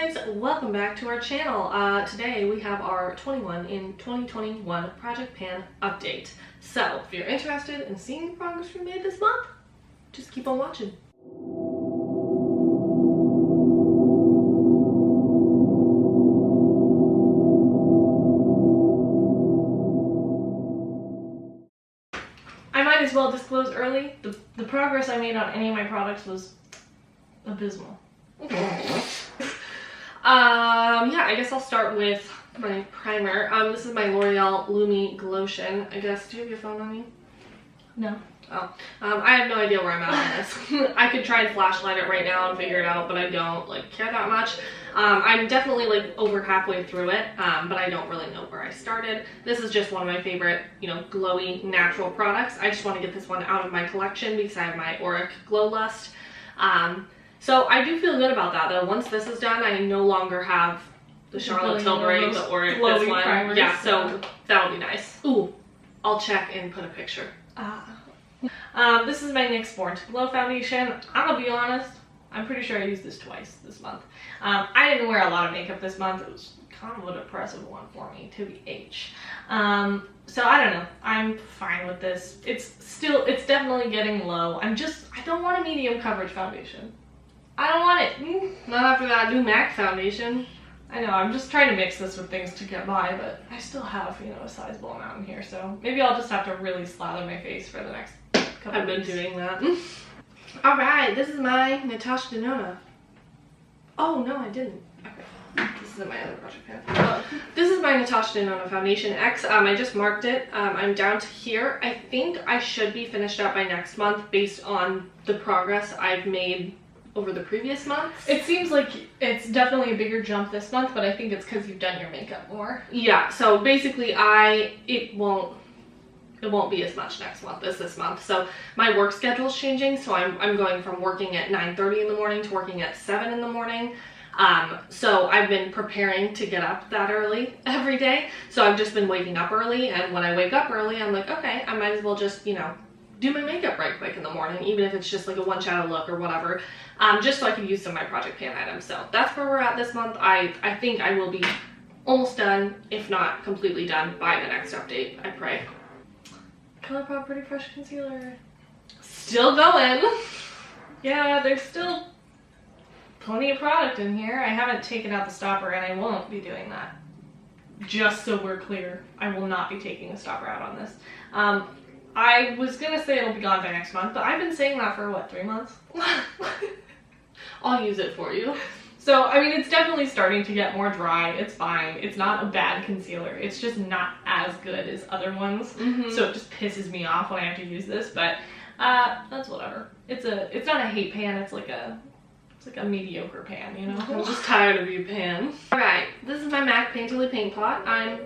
guys, welcome back to our channel. Today we have our 21 in 2021 Project Pan update. So if you're interested in seeing the progress we made this month, just keep on watching. I might as well disclose early, the progress I made on any of my products was abysmal. Yeah, I guess I'll start with my primer. This is my L'Oreal Lumi Glotion. I guess, do you have your phone on you? No. Oh. I have no idea where I'm at on this. I could try and flashlight it right now and figure it out, but I don't care that much. I'm definitely over halfway through it, but I don't really know where I started. This is just one of my favorite, glowy natural products. I just want to get this one out of my collection because I have my Auric Glow Lust. So I do feel good about that though. Once this is done, I no longer have the Charlotte Tilbury, the Auric, this one. Primers, yeah, so that'll be nice. Ooh, I'll check and put a picture. This is my NYX Born to Glow foundation. I'm gonna be honest, I'm pretty sure I used this twice this month. I didn't wear a lot of makeup this month. It was kind of a depressive one for me, to be H. So I don't know. I'm fine with this. It's definitely getting low. I don't want a medium coverage foundation. I don't want it. Not after that new MAC foundation. I know, I'm just trying to mix this with things to get by, but I still have, a sizable amount in here, so maybe I'll just have to really slather my face for the next couple of weeks. I've been doing that. Alright, this is my Natasha Denona. Oh, no, I didn't. Okay. This is in my other project pan. This is my Natasha Denona Foundation X. I just marked it. I'm down to here. I think I should be finished up by next month based on the progress I've made over the previous months. It seems like it's definitely a bigger jump this month, but I think it's because you've done your makeup more. Yeah, so basically it won't be as much next month as this month. So my work schedule is changing, so I'm going from working at 9:30 in the morning to working at 7 in the morning. So I've been preparing to get up that early every day. So I've just been waking up early, and when I wake up early, I'm like, okay, I might as well just, do my makeup right quick in the morning, even if it's just like a one shadow look or whatever, just so I can use some of my Project Pan items. So that's where we're at this month. I think I will be almost done, if not completely done, by the next update, I pray. Colourpop Pretty Fresh Concealer. Still going. Yeah, there's still plenty of product in here. I haven't taken out the stopper, and I won't be doing that. Just so we're clear, I will not be taking a stopper out on this. I was gonna say it'll be gone by next month, but I've been saying that for what, 3 months? I'll use it for you. So, it's definitely starting to get more dry. It's fine. It's not a bad concealer. It's just not as good as other ones. So it just pisses me off when I have to use this, but that's whatever. It's not a hate pan, it's like a mediocre pan, I'm just tired of you, pan. Alright, this is my MAC Painterly Paint Pot. I'm,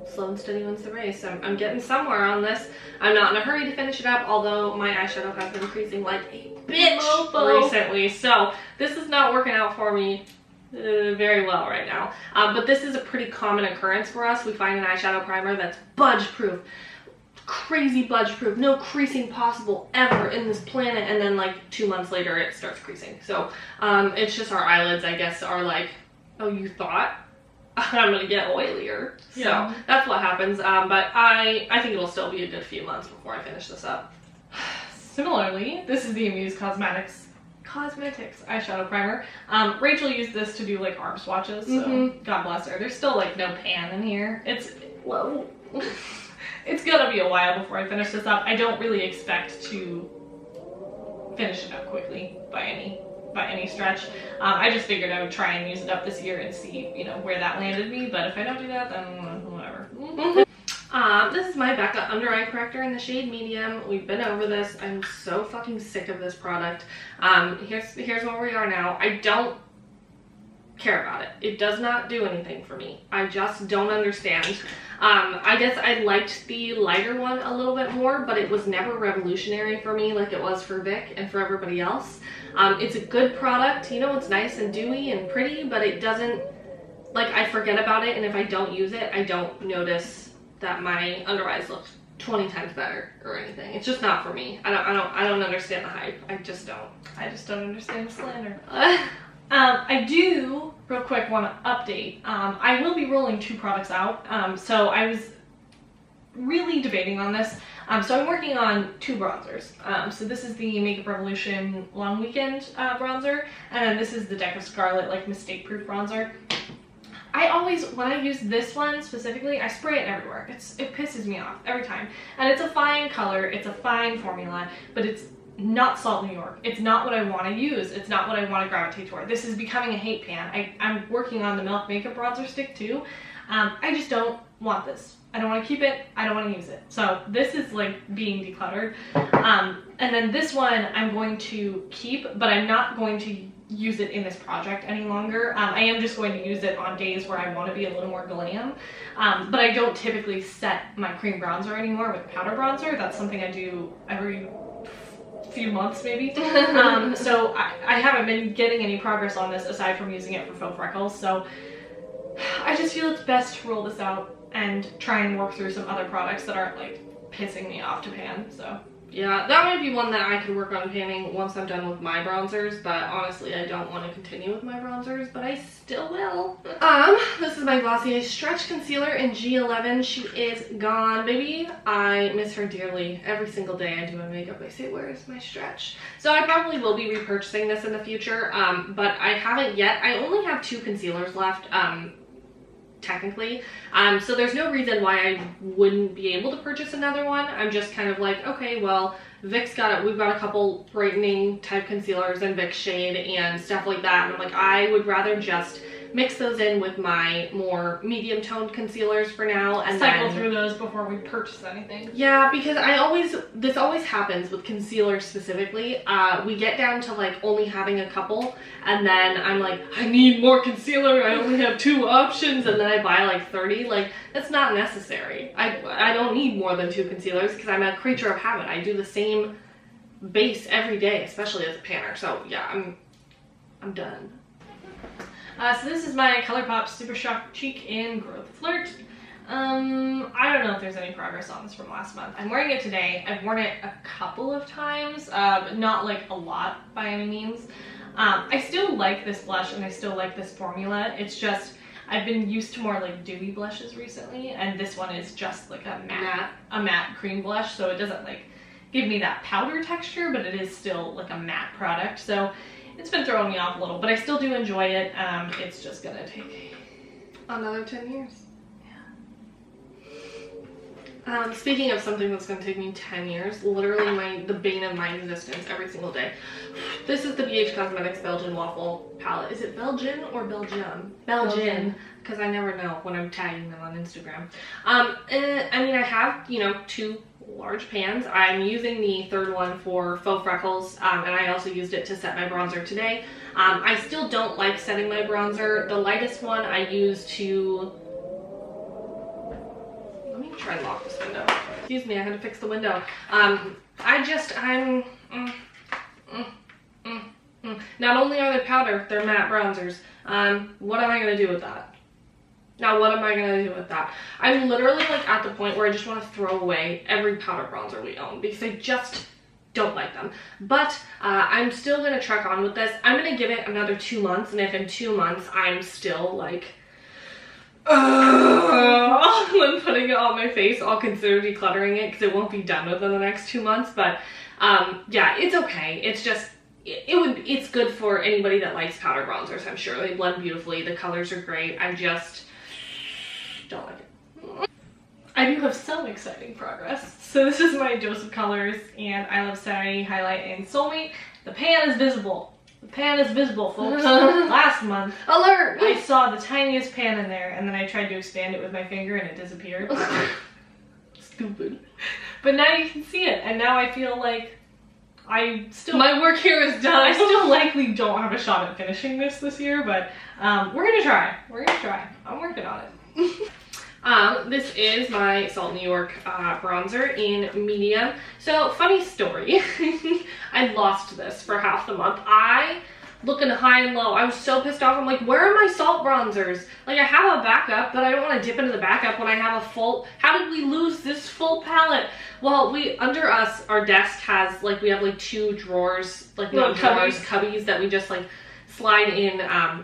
slow and steady wins the race. I'm getting somewhere on this. I'm not in a hurry to finish it up, although my eyeshadow has been increasing like a bitch recently. So this is not working out for me very well right now. But this is a pretty common occurrence for us. We find an eyeshadow primer that's budge proof. Crazy budge proof, no creasing possible ever in this planet, and then 2 months later it starts creasing. So it's just our eyelids, I guess, are like, oh, you thought I'm gonna get oilier. Yeah. So that's what happens. But I think it'll still be a good few months before I finish this up. Similarly, this is the Amuse Cosmetics eyeshadow primer. Rachel used this to do arm swatches, so God bless her. There's still no pan in here. Whoa. It's gonna be a while before I finish this up. I don't really expect to finish it up quickly by any stretch. I just figured I would try and use it up this year and see, where that landed me. But if I don't do that, then whatever. This is my Becca Under Eye Corrector in the shade Medium. We've been over this. I'm so fucking sick of this product. Here's where we are now. I don't care about it. It does not do anything for me. I just don't understand. I guess I liked the lighter one a little bit more, but it was never revolutionary for me like it was for Vic and for everybody else. It's a good product, it's nice and dewy and pretty, but it doesn't, I forget about it, and if I don't use it, I don't notice that my under eyes look 20 times better or anything. It's just not for me. I don't understand the hype. I just don't understand the slander. I do real quick, want to update. I will be rolling 2 products out. So I was really debating on this. So I'm working on 2 bronzers. So this is the Makeup Revolution Long Weekend bronzer, and then this is the Deca Scarlet like Mistake Proof bronzer. I always, when I use this one specifically, I spray it everywhere. It pisses me off every time. And it's a fine color, it's a fine formula, but it's not Salt New York. It's not what I want to use. It's not what I want to gravitate toward. This is becoming a hate pan. I'm working on the Milk Makeup Bronzer Stick too. I just don't want this. I don't want to keep it. I don't want to use it. So this is like being decluttered. And then this one I'm going to keep, but I'm not going to use it in this project any longer. I am just going to use it on days where I want to be a little more glam. But I don't typically set my cream bronzer anymore with powder bronzer. That's something I do every few months maybe. So I haven't been getting any progress on this aside from using it for faux freckles. So I just feel it's best to roll this out and try and work through some other products that aren't like pissing me off to pan. So yeah, that might be one that I could work on panning once I'm done with my bronzers, but honestly I don't want to continue with my bronzers, but I still will. This is my Glossier Stretch Concealer in G11. She is gone, baby. I miss her dearly. Every single day I do my makeup, I say, where is my stretch? So I probably will be repurchasing this in the future, but I haven't yet. I only have 2 concealers left, technically. So there's no reason why I wouldn't be able to purchase another one. I'm just kind of like, okay, well, Vic's got it. We've got a couple brightening type concealers and Vic's shade and stuff like that. And I'm like, I would rather just mix those in with my more medium toned concealers for now and cycle through those before we purchase anything. Yeah, because this always happens with concealer specifically. We get down to like only having a couple and then I'm like, I need more concealer. I only have 2 options, and then I buy like 30. Like, that's not necessary. I don't need more than 2 concealers because I'm a creature of habit. I do the same base every day, especially as a panner. So yeah, I'm done. So this is my Colourpop Super Shock Cheek in Growth Flirt. I don't know if there's any progress on this from last month. I'm wearing it today. I've worn it a couple of times, but not like a lot by any means. I still like this blush and I still like this formula. It's just, I've been used to more like dewy blushes recently, and this one is just like a matte cream blush, so it doesn't like give me that powder texture, but it is still like a matte product. So it's been throwing me off a little, but I still do enjoy it. It's just gonna take another 10 years. Yeah. Speaking of something that's gonna take me 10 years, literally the bane of my existence every single day. This is the BH Cosmetics Belgian Waffle palette. Is it Belgian or Belgium? Belgian, because I never know when I'm tagging them on Instagram. I mean, I have, 2 large pans. I'm using the 3rd one for faux freckles, and I also used it to set my bronzer today. I still don't like setting my bronzer. The lightest one I use to... Let me try and lock this window. Excuse me, I had to fix the window. Not only are they powder, they're matte bronzers. What am I going to do with that? Now, what am I going to do with that? I'm literally like at the point where I just want to throw away every powder bronzer we own because I just don't like them. But I'm still going to truck on with this. I'm going to give it another 2 months, and if in 2 months I'm still like, when putting it on my face, I'll consider decluttering it because it won't be done within the next 2 months. But yeah, it's okay. It's just, it's good for anybody that likes powder bronzers, I'm sure. They blend beautifully. The colors are great. I just don't like it. I do have some exciting progress. So this is my Dose of Colors and I Love Sanity Highlight in Soulmate. The pan is visible. The pan is visible, folks. Last month, alert! I saw the tiniest pan in there, and then I tried to expand it with my finger and it disappeared. Stupid. But now you can see it, and now I feel like my work here is done. I still likely don't have a shot at finishing this year, but we're gonna try. We're gonna try. I'm working on it. This is my Salt New York bronzer in medium. So, funny story. I lost this for half the month. Looking high and low, I was so pissed off. I'm like, where are my salt bronzers? Like, I have a backup, but I don't want to dip into the backup when I have a full... How did we lose this full palette? Well, under us, our desk has, like, we have, like, 2 drawers, like, not drawers, cubbies that we just, like, slide in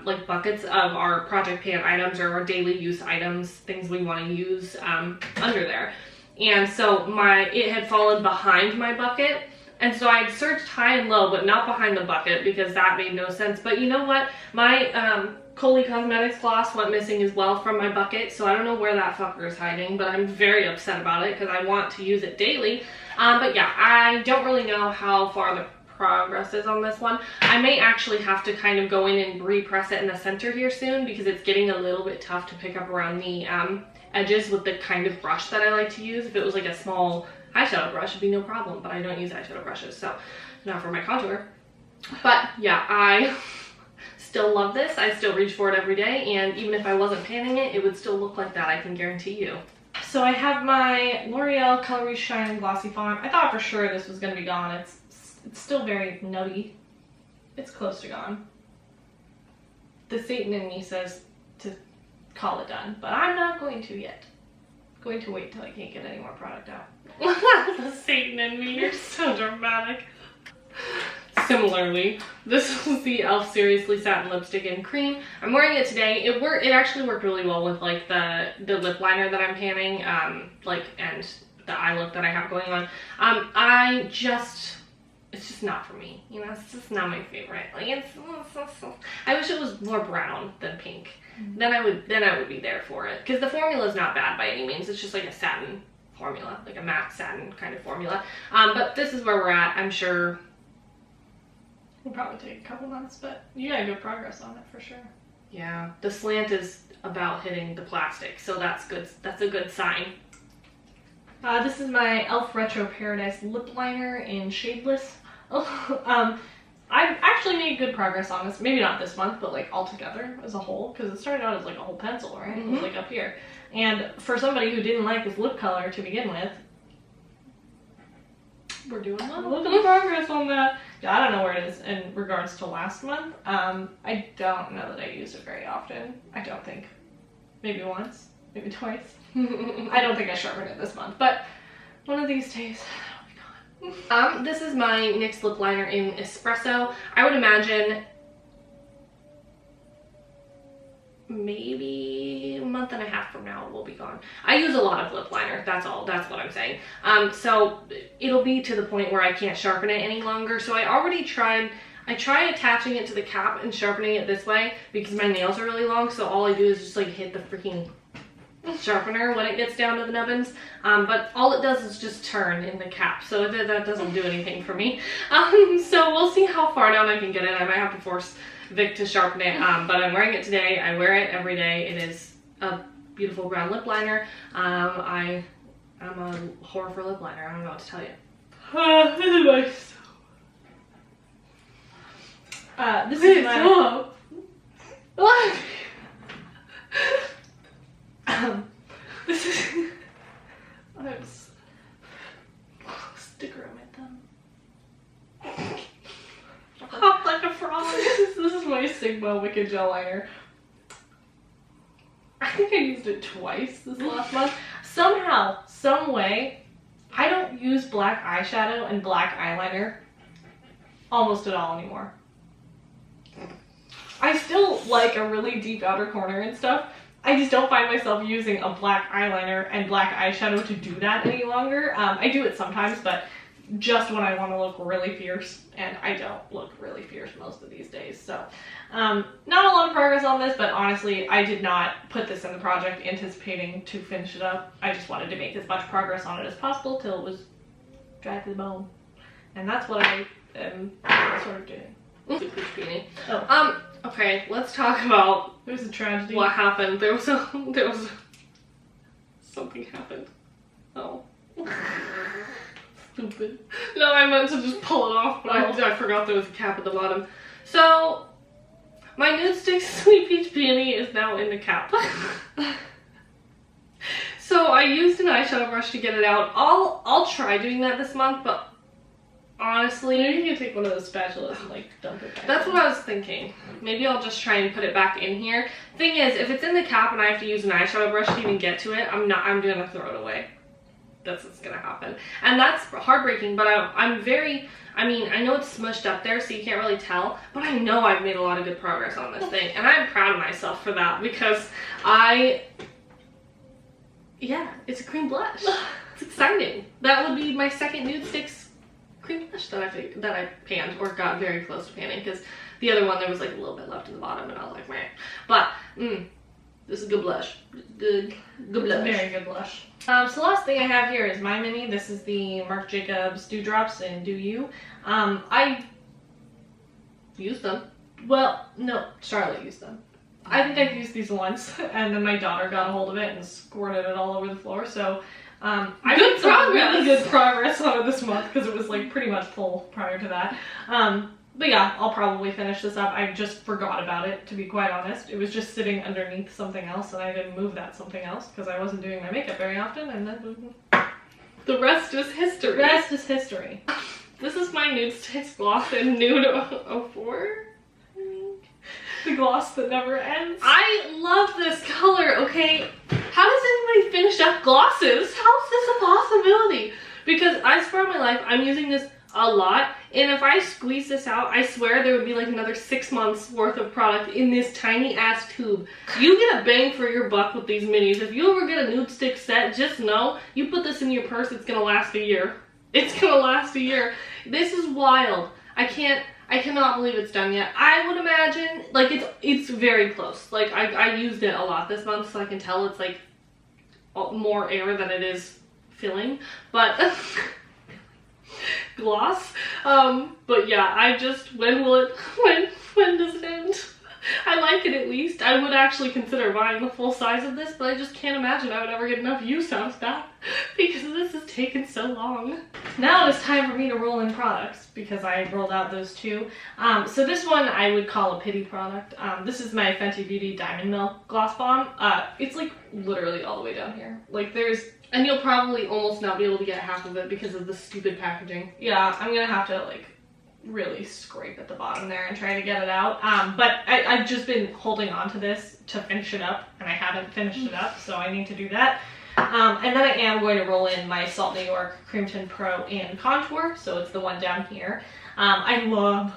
like buckets of our project pan items or our daily use items, things we want to use under there. And so it had fallen behind my bucket. And so I had searched high and low, but not behind the bucket because that made no sense. But you know what? My Cosmetics gloss went missing as well from my bucket. So I don't know where that fucker is hiding, but I'm very upset about it because I want to use it daily. But yeah, I don't really know how far the progress is on this one. I may actually have to kind of go in and repress it in the center here soon because it's getting a little bit tough to pick up around the edges with the kind of brush that I like to use. If it was like a small eyeshadow brush, it'd be no problem, but I don't use eyeshadow brushes, so not for my contour. But yeah, I still love this. I still reach for it every day, and even if I wasn't panning it, it would still look like that, I can guarantee you. So I have my L'Oreal Color Shine Glossy Font. I thought for sure this was going to be gone. It's still very nutty. It's close to gone. The Satin in me says to call it done, but I'm not going to yet. I'm going to wait till I can't get any more product out. The Satin in me, you're so dramatic. Similarly, this was the e.l.f. Seriously Satin Lipstick in Cream. I'm wearing it today. It actually worked really well with like the lip liner that I'm panning, and the eye look that I have going on. It's just not for me, you know. It's just not my favorite. Like I wish it was more brown than pink. Then I would be there for it because the formula is not bad by any means. It's just like a satin formula, like a matte satin kind of formula. But this is where we're at. I'm sure it'll probably take a couple months, but you got good progress on it for sure. Yeah, the slant is about hitting the plastic, so that's good. That's a good sign. This is my e.l.f. Retro Paradise Lip Liner in Shadeless. I've actually made good progress on this. Maybe not this month, but like all together as a whole, because it started out as like a whole pencil, right? It was like up here. And for somebody who didn't like this lip color to begin with, we're doing well. Look at the progress on that. Yeah, I don't know where it is in regards to last month. I don't know that I used it very often. I don't think. Maybe once, maybe twice. I don't think I sharpened it this month, but one of these days it'll be gone. This is my NYX Lip Liner in Espresso. I would imagine maybe a month and a half from now it will be gone. I use a lot of lip liner, that's all, that's what I'm saying. So it'll be to the point where I can't sharpen it any longer. So I tried attaching it to the cap and sharpening it this way because my nails are really long, so all I do is just like hit the freaking sharpener when it gets down to the nubbins, but all it does is just turn in the cap, so that doesn't do anything for me. So we'll see how far down I can get it. I might have to force Vic to sharpen it, but I'm wearing it today. I wear it every day. It is a beautiful brown lip liner. I'm a whore for lip liner. I don't know what to tell you. This is my this is my what? This is sticker on my thumb. Hop like a frog. This is my Sigma Wicked Gel Liner. I think I used it twice this last month. Somehow, some way, I don't use black eyeshadow and black eyeliner almost at all anymore. I still like a really deep outer corner and stuff. I just don't find myself using a black eyeliner and black eyeshadow to do that any longer. I do it sometimes, but just when I want to look really fierce, and I don't look really fierce most of these days. So not a lot of progress on this, but honestly, I did not put this in the project anticipating to finish it up. I just wanted to make as much progress on it as possible till it was dry to the bone. And that's what I am sort of doing. Oh. Okay, let's talk about There's a tragedy. What happened. There was something happened. Oh. Stupid. No, I meant to just pull it off, but I forgot there was a cap at the bottom. So, my Nudestix Sweet Peach Peony is now in the cap. So I used an eyeshadow brush to get it out. I'll try doing that this month, but honestly, maybe you can take one of those spatulas and like dump it back. That's what I was thinking. Maybe I'll just try and put it back in here. Thing is, if it's in the cap and I have to use an eyeshadow brush to even get to it, I'm gonna throw it away. that's what's gonna happen. And that's heartbreaking, but I'm very, I mean, I know it's smushed up there, so you can't really tell, but I know I've made a lot of good progress on this thing, and I'm proud of myself for that, because yeah, it's a cream blush. It's exciting. That would be my second Nudestix cream blush that I panned, or got very close to panning, because the other one, there was like a little bit left in the bottom, and I was like, meh. But, this is a good blush. Good blush. Very good blush. So last thing I have here is my mini. This is the Marc Jacobs Dewdrops in Do You. I used them. Well, no, Charlotte used them. I think I've used these once, and then my daughter got a hold of it and squirted it all over the floor. So I made some really good progress on it this month, because it was like pretty much full prior to that. But yeah, I'll probably finish this up. I just forgot about it, to be quite honest. It was just sitting underneath something else, and I didn't move that something else because I wasn't doing my makeup very often, and then the rest is history. The rest is history. This is my Nudestix Gloss in Nude 04. The gloss that never ends. I love this color, okay? How does anybody finish up glosses? How is this a possibility? Because I swear on my life, I'm using this a lot, and if I squeeze this out, I swear there would be like another 6 months worth of product in this tiny ass tube. You get a bang for your buck with these minis. If you ever get a Nudestix set, just know, you put this in your purse, it's gonna last a year. It's gonna last a year. This is wild. I cannot believe it's done yet. I would imagine, like, it's very close. Like, I used it a lot this month, so I can tell it's like more air than it is filling, but gloss. But yeah, I just, when does it end? I like it at least. I would actually consider buying the full size of this, but I just can't imagine I would ever get enough use out of that, because this has taken so long. Now it's time for me to roll in products, because I rolled out those two. So this one I would call a pity product. This is my Fenty Beauty Diamond Milk Gloss Bomb. It's like literally all the way down here. Like there's... And you'll probably almost not be able to get half of it because of the stupid packaging. Yeah, I'm gonna have to like really scrape at the bottom there and try to get it out. But I've just been holding on to this to finish it up, and I haven't finished it up, so I need to do that. And then I am going to roll in my Salt New York Cream Tint Pro in Contour, so it's the one down here. I love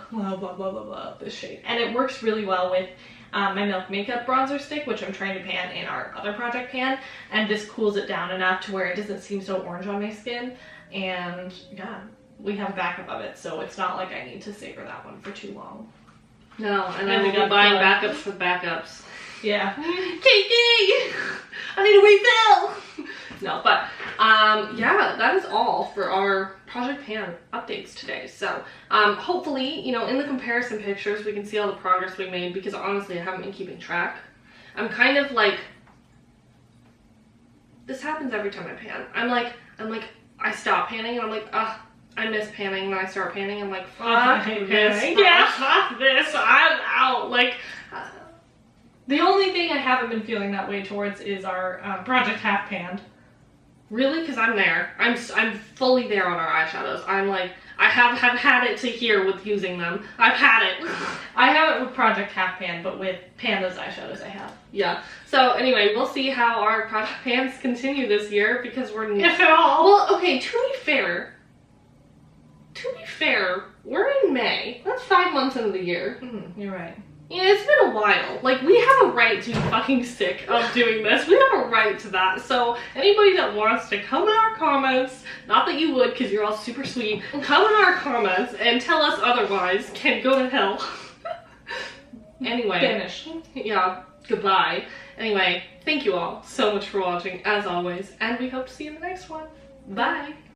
this shade, and it works really well with my Milk Makeup Bronzer Stick, which I'm trying to pan in our other project pan, and this cools it down enough to where it doesn't seem so orange on my skin, and yeah, we have a backup of it, so it's not like I need to savor that one for too long. No, and then we got buying backups for backups. Yeah. Kiki! I need a refill! No, but yeah, that is all for our Project Pan updates today. So hopefully, you know, in the comparison pictures, we can see all the progress we made, because honestly, I haven't been keeping track. I'm kind of like, this happens every time I pan. I'm like, I stop panning, and I'm like, I miss panning, and then I start panning, I'm like, fuck this, yeah, fuck this, I'm out, like... The only thing I haven't been feeling that way towards is our Project Half Panned. Really? Because I'm there. I'm fully there on our eyeshadows. I'm like, I have had it to here with using them. I've had it. I haven't with Project Half Pan, but with Panda's eyeshadows I have. Yeah. So anyway, we'll see how our Project Pans continue this year, because we're... If at all. Well, okay, to be fair, we're in May. That's 5 months into the year. You're right. Yeah, it's been a while. Like, we have a right to be fucking sick of doing this. We have a right to that. So, anybody that wants to come in our comments, not that you would because you're all super sweet, come in our comments and tell us otherwise, can go to hell. Anyway. Finish. Yeah, goodbye. Anyway, thank you all so much for watching, as always, and we hope to see you in the next one. Bye!